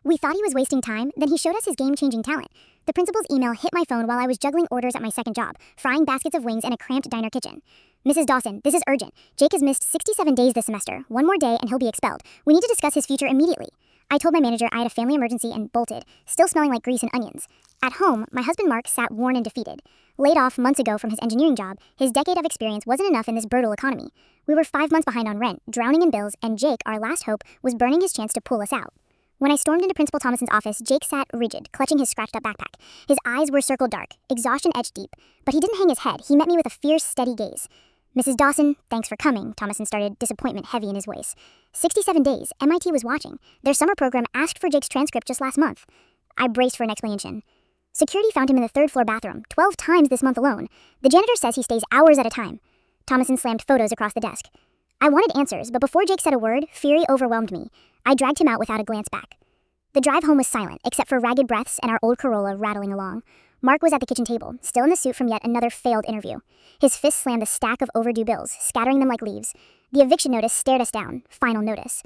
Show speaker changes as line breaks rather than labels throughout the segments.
We thought he was wasting time, then he showed us his game-changing talent. The principal's email hit my phone while I was juggling orders at my second job, frying baskets of wings in a cramped diner kitchen. Mrs. Dawson, this is urgent. Jake has missed 67 days this semester. One more day and he'll be expelled. We need to discuss his future immediately. I told my manager I had a family emergency and bolted, still smelling like grease and onions. At home, my husband Mark sat worn and defeated. Laid off months ago from his engineering job, his decade of experience wasn't enough in this brutal economy. We were 5 months behind on rent, drowning in bills, and Jake, our last hope, was burning his chance to pull us out. When I stormed into Principal Thomason's office, Jake sat rigid, clutching his scratched-up backpack. His eyes were circled dark, exhaustion etched deep. But he didn't hang his head. He met me with a fierce, steady gaze. Mrs. Dawson, thanks for coming, Thomason started, disappointment heavy in his voice. 67 days, MIT was watching. Their summer program asked for Jake's transcript just last month. I braced for an explanation. Security found him in the third-floor bathroom, 12 times this month alone. The janitor says he stays hours at a time. Thomason slammed photos across the desk. I wanted answers, but before Jake said a word, fury overwhelmed me. I dragged him out without a glance back. The drive home was silent, except for ragged breaths and our old Corolla rattling along. Mark was at the kitchen table, still in the suit from yet another failed interview. His fist slammed the stack of overdue bills, scattering them like leaves. The eviction notice stared us down. Final notice.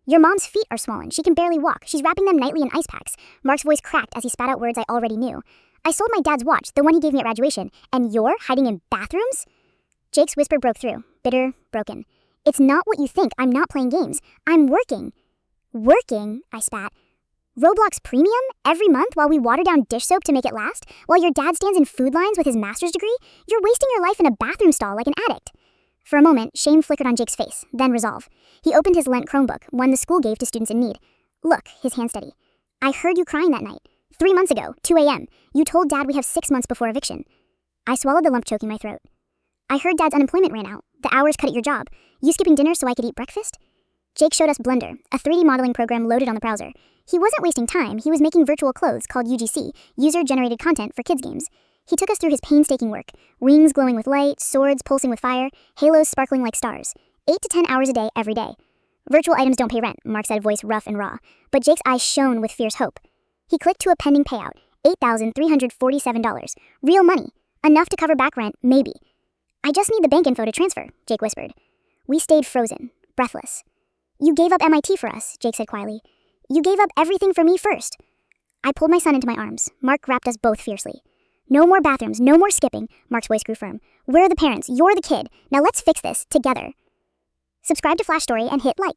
Your mom's feet are swollen. She can barely walk. She's wrapping them nightly in ice packs. Mark's voice cracked as he spat out words I already knew. I sold my dad's watch, the one he gave me at graduation, and you're hiding in bathrooms? Jake's whisper broke through, bitter, broken. It's not what you think. I'm not playing games. I'm working. Working? I spat. Roblox Premium? Every month while we water down dish soap to make it last? While your dad stands in food lines with his master's degree? You're wasting your life in a bathroom stall like an addict. For a moment, shame flickered on Jake's face, then resolve. He opened his Lent Chromebook, one the school gave to students in need. Look, his hand steady. I heard you crying that night. 3 months ago, 2 a.m. You told Dad we have 6 months before eviction. I swallowed the lump choking my throat. I heard Dad's unemployment ran out. The hours cut at your job. You skipping dinner so I could eat breakfast? Jake showed us Blender, a 3D modeling program loaded on the browser. He wasn't wasting time. He was making virtual clothes called UGC, user-generated content for kids' games. He took us through his painstaking work. Wings glowing with light, swords pulsing with fire, halos sparkling like stars. 8 to 10 hours a day, every day. Virtual items don't pay rent, Mark said, voice rough and raw. But Jake's eyes shone with fierce hope. He clicked to a pending payout, $8,347. Real money. Enough to cover back rent, maybe. I just need the bank info to transfer, Jake whispered. We stayed frozen, breathless. You gave up MIT for us, Jake said quietly. You gave up everything for me first. I pulled my son into my arms. Mark grabbed us both fiercely. No more bathrooms, no more skipping, Mark's voice grew firm. We're the parents, you're the kid. Now let's fix this, together. Subscribe to Flash Story and hit like.